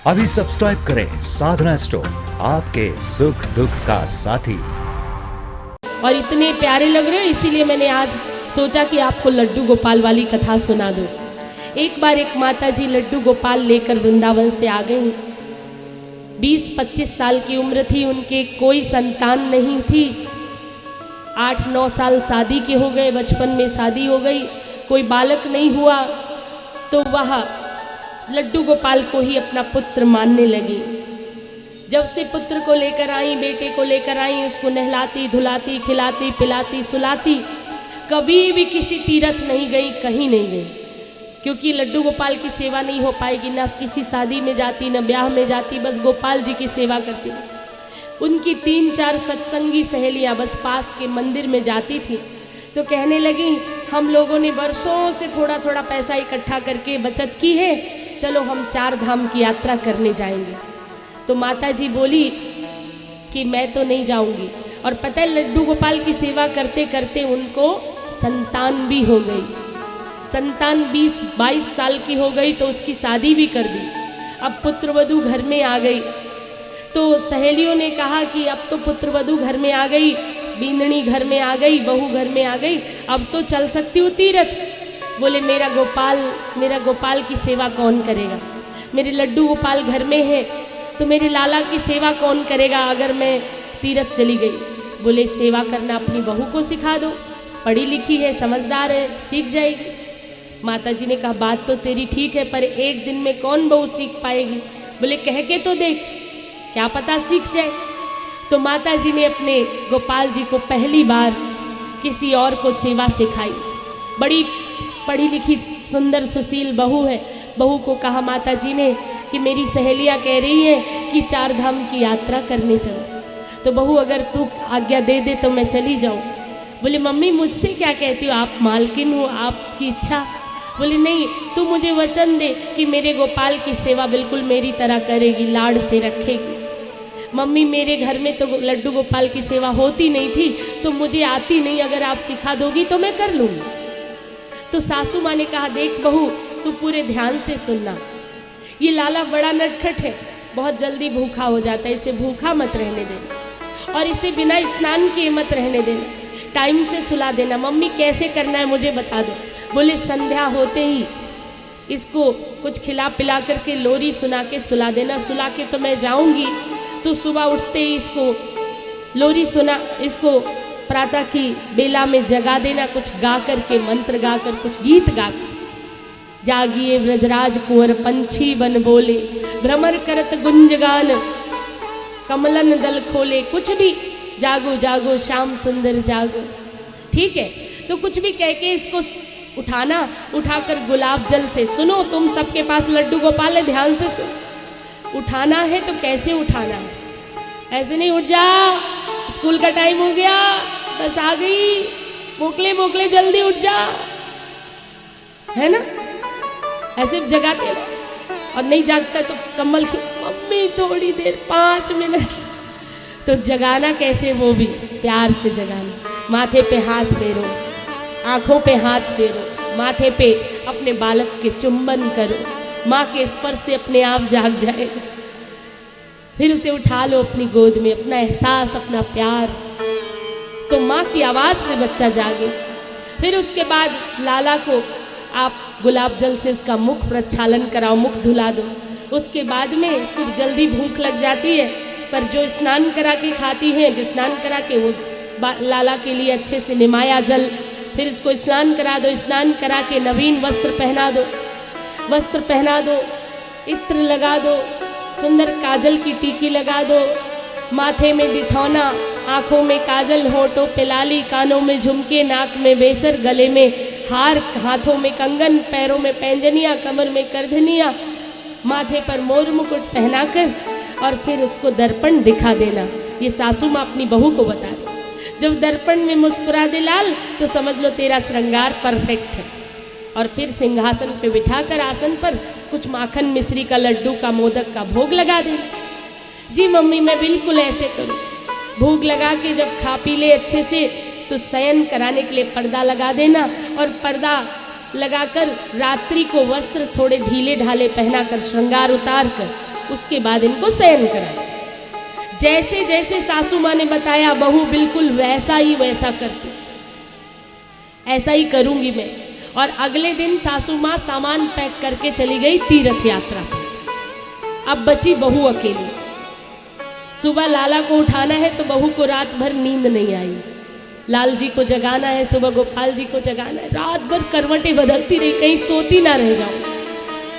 अभी सब्सक्राइब करें साधना स्टोर, आपके सुख दुख का साथी। और इतने प्यारे लग रहे हो, इसीलिए मैंने आज सोचा कि आपको लड्डू गोपाल वाली कथा सुना दूं। एक बार एक माता जी लड्डू गोपाल लेकर वृंदावन से आ गई। 20-25 साल की उम्र थी उनके, कोई संतान नहीं थी। 8-9 साल शादी के हो गए, बचपन में शादी हो गई, कोई बालक नहीं हुआ। तो वह लड्डू गोपाल को ही अपना पुत्र मानने लगी। जब से पुत्र को लेकर आई, बेटे को लेकर आई, उसको नहलाती धुलाती खिलाती पिलाती सुलाती, कभी भी किसी तीर्थ नहीं गई, कहीं नहीं गई, क्योंकि लड्डू गोपाल की सेवा नहीं हो पाएगी। ना किसी शादी में जाती, ना ब्याह में जाती, बस गोपाल जी की सेवा करती। उनकी 3-4 सत्संगी सहेलियां बस पास के मंदिर में जाती थी। तो कहने लगी, हम लोगों ने वर्षों से थोड़ा थोड़ा पैसा इकट्ठा करके बचत की है, चलो हम 4 धाम की यात्रा करने जाएंगे। तो माता जी बोली कि मैं तो नहीं जाऊंगी। और पता है, लड्डू गोपाल की सेवा करते करते उनको संतान भी हो गई। संतान 20-22 साल की हो गई तो उसकी शादी भी कर दी। अब पुत्रवधू घर में आ गई। तो सहेलियों ने कहा कि अब तो पुत्रवधू घर में आ गई, बींदनी घर में आ गई, बहू घर में आ गई, अब तो चल सकती हूँ तीर्थ। बोले मेरा गोपाल की सेवा कौन करेगा? मेरे लड्डू गोपाल घर में है तो मेरे लाला की सेवा कौन करेगा अगर मैं तीर्थ चली गई? बोले सेवा करना अपनी बहू को सिखा दो, पढ़ी लिखी है, समझदार है, सीख जाएगी। माता जी ने कहा बात तो तेरी ठीक है, पर एक दिन में कौन बहू सीख पाएगी? बोले कह के तो देख, क्या पता सीख जाए। तो माता जी ने अपने गोपाल जी को पहली बार किसी और को सेवा सिखाई। बड़ी पढ़ी लिखी सुंदर सुशील बहू है। बहू को कहा माता जी ने कि मेरी सहेलियां कह रही हैं कि 4 धाम की यात्रा करने चलो, तो बहू अगर तू आज्ञा दे दे तो मैं चली जाऊं। बोले मम्मी मुझसे क्या कहती हो, आप मालकिन हो, आपकी इच्छा। बोले नहीं, तू मुझे वचन दे कि मेरे गोपाल की सेवा बिल्कुल मेरी तरह करेगी, लाड़ से रखेगी। मम्मी मेरे घर में तो लड्डू गोपाल की सेवा होती नहीं थी, तो मुझे आती नहीं, अगर आप सिखा दोगी तो मैं कर लूँगी। तो सासू माँ ने कहा देख बहू, तू पूरे ध्यान से सुनना, ये लाला बड़ा नटखट है, बहुत जल्दी भूखा हो जाता है, इसे भूखा मत रहने देना और इसे बिना स्नान किए मत रहने देना, टाइम से सुला देना। मम्मी कैसे करना है मुझे बता दो। बोले संध्या होते ही इसको कुछ खिला पिला करके लोरी सुना के सुला देना। सुला के तो मैं जाऊंगी, तो सुबह उठते ही इसको लोरी सुना, इसको प्रातः की बेला में जगा देना, कुछ गा करके मंत्र गा कर, कुछ गीत गा कर। जागिए व्रजराज कुंवर पंछी बन बोले, भ्रमर करत गुंज गान, कमलन दल खोले, कुछ भी, जागो जागो श्याम सुंदर जागो। ठीक है, तो कुछ भी कह के इसको उठाना, उठाकर गुलाब जल से, सुनो तुम सबके पास लड्डू गोपाल है, ध्यान से सुनो। उठाना है तो कैसे उठाना है? ऐसे नहीं, उठ जा स्कूल का टाइम हो गया, बस आ गई, मोकले मोकले जल्दी उठ जा, है ना? ऐसे जगाते रहो। और नहीं जागता तो कम्बल की मम्मी थोड़ी देर 5 मिनट। तो जगाना कैसे, वो भी प्यार से जगाना। माथे पे हाथ फेरो, आंखों पे हाथ फेरो, माथे पे अपने बालक के चुंबन करो, माँ के स्पर्श से अपने आप जाग जाएगा। फिर उसे उठा लो अपनी गोद में, अपना एहसास, अपना प्यार, तो माँ की आवाज़ से बच्चा जागे। फिर उसके बाद लाला को आप गुलाब जल से उसका मुख प्रक्षालन कराओ, मुख धुला दो। उसके बाद में उसको जल्दी भूख लग जाती है, पर जो स्नान करा के खाती है, स्नान करा के वो लाला के लिए अच्छे से निमाया जल, फिर इसको स्नान करा दो। स्नान करा के नवीन वस्त्र पहना दो, वस्त्र पहना दो, इत्र लगा दो, सुंदर काजल की टीकी लगा दो, माथे में दिठौना, आँखों में काजल, होठों पे लाली, कानों में झुमके, नाक में बेसर, गले में हार, हाथों में कंगन, पैरों में पैंजनियाँ, कमर में करधनियाँ, माथे पर मोर मुकुट पहनाकर, और फिर उसको दर्पण दिखा देना। ये सासू माँ अपनी बहू को बता दे। जब दर्पण में मुस्कुरा दे लाल, तो समझ लो तेरा श्रृंगार परफेक्ट है। और फिर सिंहासन पे बिठाकर आसन पर कुछ माखन मिश्री का लड्डू का मोदक का भोग लगा देना। जी मम्मी मैं बिल्कुल ऐसे करूँ। भोग लगा के जब खा पी ले अच्छे से, तो शयन कराने के लिए पर्दा लगा देना, और पर्दा लगाकर रात्रि को वस्त्र थोड़े ढीले ढाले पहनाकर, श्रृंगार उतार कर उसके बाद इनको शयन कराया। जैसे जैसे सासू माँ ने बताया बहू बिल्कुल वैसा ही वैसा करती, ऐसा ही करूंगी मैं। और अगले दिन सासू माँ सामान पैक करके चली गई तीर्थ यात्रा पर। अब बची बहू अकेली। सुबह लाला को उठाना है तो बहू को रात भर नींद नहीं आई। लाल जी को जगाना है, सुबह गोपाल जी को जगाना है। रात भर करवटें बदलती रही, कहीं सोती ना रह जाऊं।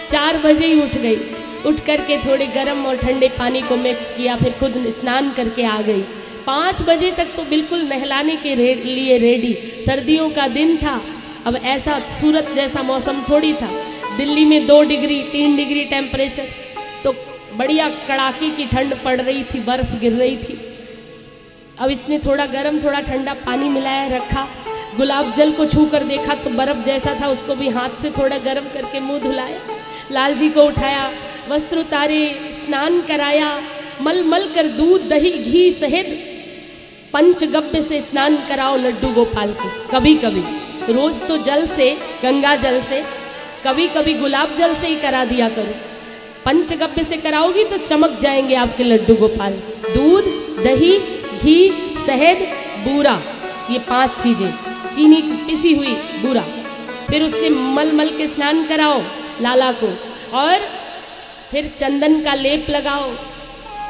4 बजे ही उठ गई। उठ करके थोड़े गर्म और ठंडे पानी को मिक्स किया, फिर खुद स्नान करके आ गई। 5 बजे तक तो बिल्कुल नहलाने के लिए रेडी। सर्दियों का दिन था। अब ऐसा सूरत जैसा मौसम थोड़ी था। दिल्ली में 2 डिग्री 3 डिग्री टेम्परेचर, तो बढ़िया कड़ाके की ठंड पड़ रही थी, बर्फ गिर रही थी। अब इसने थोड़ा गर्म थोड़ा ठंडा पानी मिलाया रखा। गुलाब जल को छू कर देखा तो बर्फ जैसा था, उसको भी हाथ से थोड़ा गर्म करके मुंह धुलाया। लाल जी को उठाया, वस्त्र उतारे, स्नान कराया, मल मल कर दूध दही घी सहित पंचगव्य से स्नान कराओ लड्डू गोपाल को। कभी कभी, रोज तो जल से, गंगा जल से, कभी कभी गुलाब जल से ही करा दिया करो। पंचगव्य से कराओगी तो चमक जाएंगे आपके लड्डू गोपाल। दूध दही घी शहद बूरा, ये 5 चीजें, चीनी की पिसी हुई बूरा, फिर उससे मल मल के स्नान कराओ लाला को। और फिर चंदन का लेप लगाओ,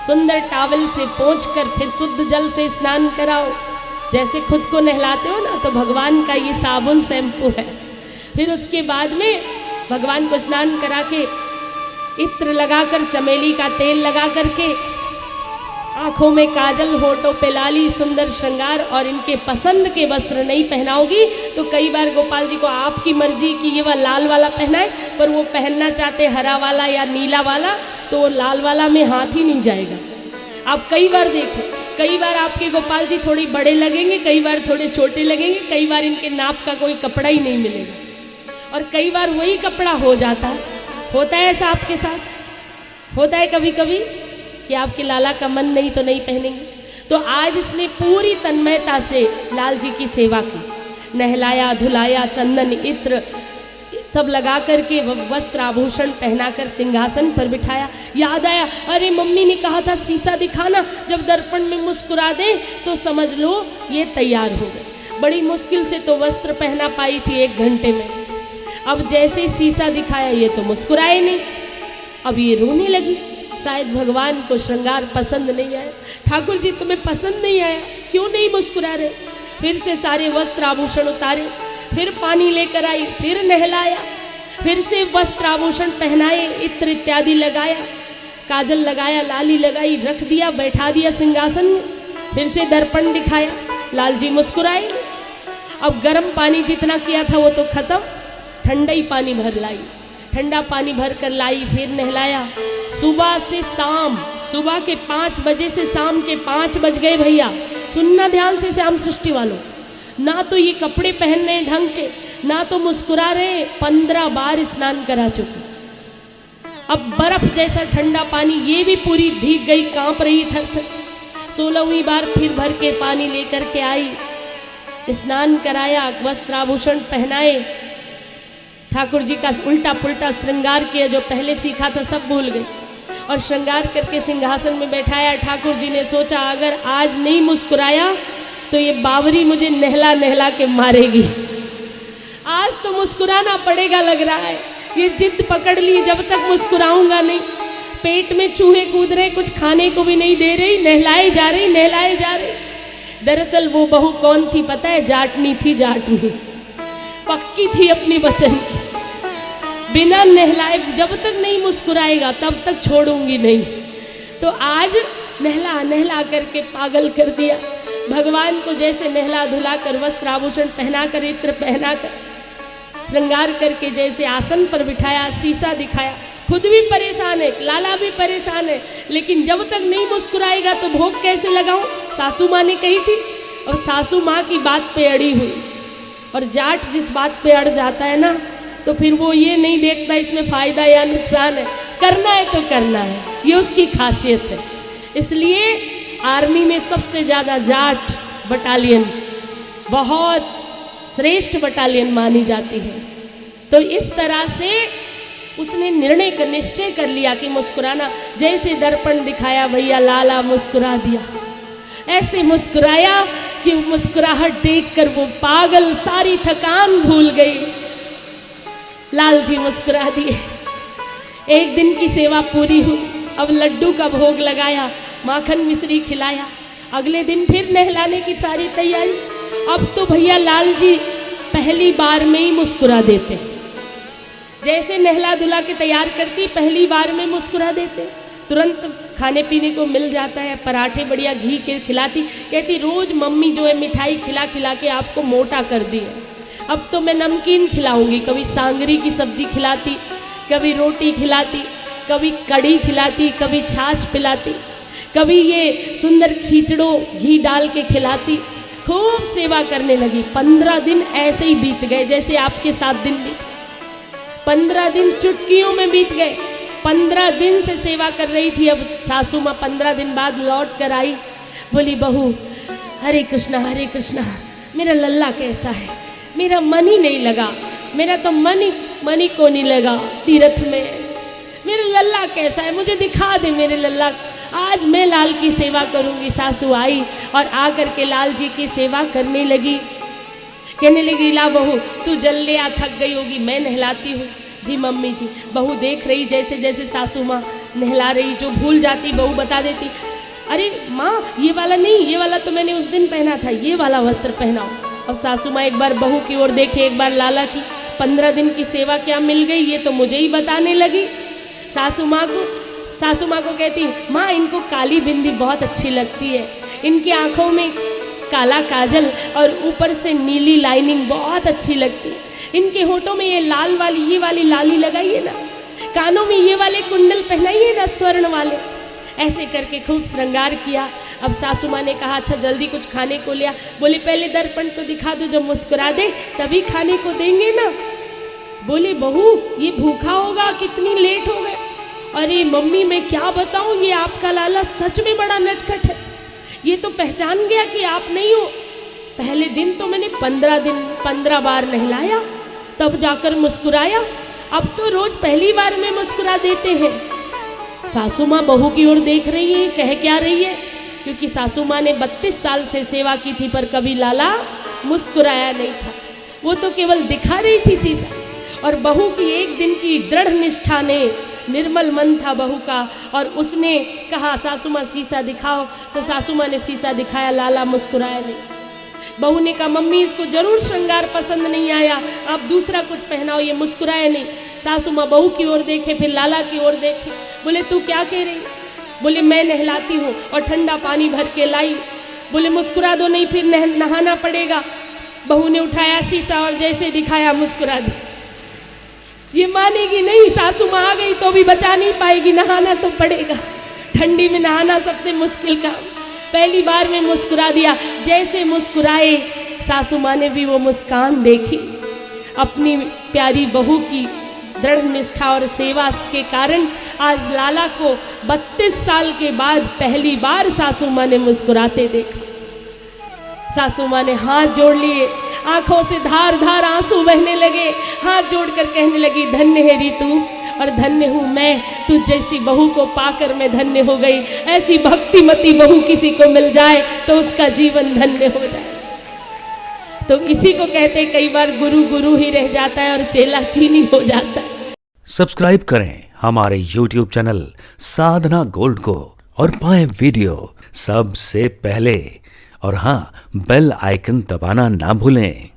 सुंदर टावल से पोंछकर फिर शुद्ध जल से स्नान कराओ। जैसे खुद को नहलाते हो ना, तो भगवान का ये साबुन शैम्पू है। फिर उसके बाद में भगवान को स्नान करा के इत्र लगाकर, चमेली का तेल लगा करके, आँखों में काजल, होठों पे लाली, सुंदर श्रृंगार, और इनके पसंद के वस्त्र नहीं पहनाओगी तो कई बार गोपाल जी को आपकी मर्जी की ये वाला लाल वाला पहनाए, पर वो पहनना चाहते हरा वाला या नीला वाला, तो लाल वाला में हाथ ही नहीं जाएगा। आप कई बार देखो, कई बार आपके गोपाल जी थोड़ी बड़े लगेंगे, कई बार थोड़े छोटे लगेंगे, कई बार इनके नाप का कोई कपड़ा ही नहीं मिलेगा, और कई बार वही कपड़ा हो जाता है। होता है ऐसा आपके साथ? होता है कभी कभी कि आपके लाला का मन नहीं तो नहीं पहनेंगे। तो आज इसने पूरी तन्मयता से लाल जी की सेवा की, नहलाया धुलाया, चंदन इत्र सब लगा करके वस्त्र आभूषण पहनाकर सिंहासन पर बिठाया। याद आया, अरे मम्मी ने कहा था शीशा दिखाना, जब दर्पण में मुस्कुरा दे तो समझ लो ये तैयार हो गए। बड़ी मुश्किल से तो वस्त्र पहना पाई थी 1 घंटे में। अब जैसे शीशा दिखाया ये तो मुस्कुराए नहीं, अब ये रोने लगी। शायद भगवान को श्रृंगार पसंद नहीं आया। ठाकुर जी तुम्हें पसंद नहीं आया, क्यों नहीं मुस्कुरा रहे? फिर से सारे वस्त्र आभूषण उतारे, फिर पानी लेकर आई, फिर नहलाया, फिर से वस्त्र आभूषण पहनाए, इत्र इत्यादि लगाया, काजल लगाया, लाली लगाई, रख दिया, बैठा दिया सिंहासन में। फिर से दर्पण दिखाया, लाल जी मुस्कुराए। अब गर्म पानी जितना किया था वो तो खत्म, ठंडा ही पानी भर लाई, ठंडा पानी भर कर लाई, फिर नहलाया। सुबह से शाम, सुबह के 5 बजे से शाम के 5 बज गए भैया। सुनना ध्यान से श्याम सृष्टि वालों, ना तो ये कपड़े पहन रहे ढंग के, ना तो मुस्कुरा रहे। 15 बार स्नान करा चुके। अब बर्फ जैसा ठंडा पानी, ये भी पूरी भीग गई, कांप रही थर थर। 16वीं बार फिर भर के पानी लेकर के आई, स्नान कराया, वस्त्राभूषण पहनाए, ठाकुर जी का उल्टा पुल्टा श्रृंगार किया, जो पहले सीखा था सब भूल गई, और श्रृंगार करके सिंहासन में बैठाया। ठाकुर जी ने सोचा अगर आज नहीं मुस्कुराया तो ये बावरी मुझे नहला नहला के मारेगी। आज तो मुस्कुराना पड़ेगा लग रहा है। ये जिद पकड़ ली, जब तक मुस्कुराऊंगा नहीं। पेट में चूहे कूद रहे, कुछ खाने को भी नहीं दे रही, नहलाए जा रही, नहलाए जा रही। दरअसल वो बहू कौन थी पता है? जाटनी थी, जाटनी। पक्की थी अपनी वचन की, बिना नहलाए जब तक नहीं मुस्कुराएगा तब तक छोड़ूंगी नहीं। तो आज नहला नहला करके पागल कर दिया। भगवान को जैसे नहला धुला कर, वस्त्र आभूषण पहना कर, इत्र पहना कर, श्रृंगार करके जैसे आसन पर बिठाया, शीशा दिखाया। खुद भी परेशान है, लाला भी परेशान है, लेकिन जब तक नहीं मुस्कुराएगा तो भोग कैसे लगाऊं? सासू माँ ने कही थी, और सासू माँ की बात पे अड़ी हुई। और जाट जिस बात पे अड़ जाता है ना, तो फिर वो ये नहीं देखता इसमें फ़ायदा या नुकसान है, करना है तो करना है, ये उसकी खासियत है। इसलिए आर्मी में सबसे ज़्यादा जाट बटालियन बहुत श्रेष्ठ बटालियन मानी जाती है। तो इस तरह से उसने निर्णय कर निश्चय कर लिया कि मुस्कुराना। जैसे दर्पण दिखाया भैया लाला मुस्कुरा दिया, ऐसे मुस्कुराया कि मुस्कुराहट देखकर वो पागल सारी थकान भूल गई। लाल जी मुस्कुरा दिए। एक दिन की सेवा पूरी हुई, अब लड्डू का भोग लगाया, माखन मिश्री खिलाया। अगले दिन फिर नहलाने की सारी तैयारी। अब तो भैया लाल जी पहली बार में ही मुस्कुरा देते, जैसे नहला धुला के तैयार करती पहली बार में मुस्कुरा देते। तुरंत खाने पीने को मिल जाता है, पराठे बढ़िया घी के खिलाती। कहती रोज मम्मी जो है मिठाई खिला खिला के आपको मोटा कर दी है, अब तो मैं नमकीन खिलाऊंगी। कभी सांगरी की सब्जी खिलाती, कभी रोटी खिलाती, कभी कड़ी खिलाती, कभी छाछ पिलाती, कभी ये सुंदर खींचड़ो घी डाल के खिलाती। खूब सेवा करने लगी। 15 दिन ऐसे ही बीत गए जैसे आपके 7 दिन बीत। 15 दिन चुटकियों में बीत गए। 15 दिन से सेवा कर रही थी। अब सासू माँ 15 दिन बाद लौट कर आई, बोली बहू हरे कृष्णा मेरा लल्ला कैसा है? मेरा मन ही नहीं लगा, मेरा तो मन ही को नहीं लगा तीर्थ में। मेरा लल्ला कैसा है, मुझे दिखा दे मेरे लल्ला। आज मैं लाल की सेवा करूंगी। सासू आई और आकर के लाल जी की सेवा करने लगी। कहने लगी ला बहू तू जल ले आ, थक गई होगी, मैं नहलाती हूँ। जी मम्मी जी। बहू देख रही जैसे जैसे सासू माँ नहला रही, जो भूल जाती बहू बता देती, अरे माँ ये वाला नहीं, ये वाला तो मैंने उस दिन पहना था, ये वाला वस्त्र पहनाओ। अब सासू माँ एक बार बहू की ओर देखे, एक बार लाला की। 15 दिन की सेवा क्या मिल गई ये तो मुझे ही बताने लगी। सासू माँ को कहती माँ इनको काली बिंदी बहुत अच्छी लगती है, इनकी आँखों में काला काजल और ऊपर से नीली लाइनिंग बहुत अच्छी लगती है, इनके होठों में ये लाल वाली ये वाली लाली लगाइए ना, कानों में ये वाले कुंडल पहनाइए ना स्वर्ण वाले। ऐसे करके खूब श्रृंगार किया। अब सासू माँ ने कहा अच्छा जल्दी कुछ खाने को लिया। बोले पहले दर्पण तो दिखा दो, जब मुस्कुरा दे तभी खाने को देंगे ना। बोले बहू ये भूखा होगा, कितनी लेट हो गए। अरे मम्मी मैं क्या बताऊं, ये आपका लाला सच में बड़ा नटखट है, ये तो पहचान गया कि आप नहीं हो। पहले दिन तो मैंने 15 बार नहलाया तब जाकर मुस्कुराया, अब तो रोज पहली बार में मुस्कुरा देते हैं। सासू माँ बहू की ओर देख रही है, कह क्या रही है, क्योंकि सासू माँ ने 32 साल से सेवा की थी पर कभी लाला मुस्कुराया नहीं था, वो तो केवल दिखा रही थी शीशा। और बहू की एक दिन की दृढ़ निष्ठा ने, निर्मल मन था बहू का, और उसने कहा सासू माँ शीशा दिखाओ, तो सासू माँ ने शीशा दिखाया, लाला मुस्कुराया नहीं। बहू ने कहा मम्मी इसको जरूर श्रृंगार पसंद नहीं आया, आप दूसरा कुछ पहनाओ, ये मुस्कुराया नहीं। सासू माँ बहू की ओर देखे, फिर लाला की ओर देखे, बोले तू क्या कह रही? बोले मैं नहलाती हूँ और ठंडा पानी भर के लाई। बोले मुस्कुरा दो, नहीं फिर नहाना पड़ेगा। बहू ने उठाया शीशा और जैसे दिखाया मुस्कुरा दी। ये मानेगी नहीं, सासू माँ आ गई तो भी बचा नहीं पाएगी, नहाना तो पड़ेगा। ठंडी में नहाना सबसे मुश्किल काम। पहली बार में मुस्कुरा दिया। जैसे मुस्कुराए सासू माँ ने भी वो मुस्कान देखी। अपनी प्यारी बहू की दृढ़ निष्ठा और सेवा के कारण आज लाला को 32 साल के बाद पहली बार सासू माँ ने मुस्कुराते देखा। सासू माँ ने हाथ जोड़ लिए, आंखों से धार धार आंसू बहने लगे। हाथ जोड़कर कहने लगी धन्य है रीतू और धन्य हूँ मैं, तू जैसी बहू को पाकर मैं धन्य हो गई। ऐसी भक्तिमती बहू किसी को मिल जाए तो उसका जीवन धन्य हो जाए। तो इसी को कहते कई बार गुरु गुरु ही रह जाता है और चेला चीनी हो जाता है। सब्सक्राइब करें हमारे YouTube चैनल साधना गोल्ड को और पाएं वीडियो सबसे पहले। और हाँ, बेल आइकन दबाना ना भूलें।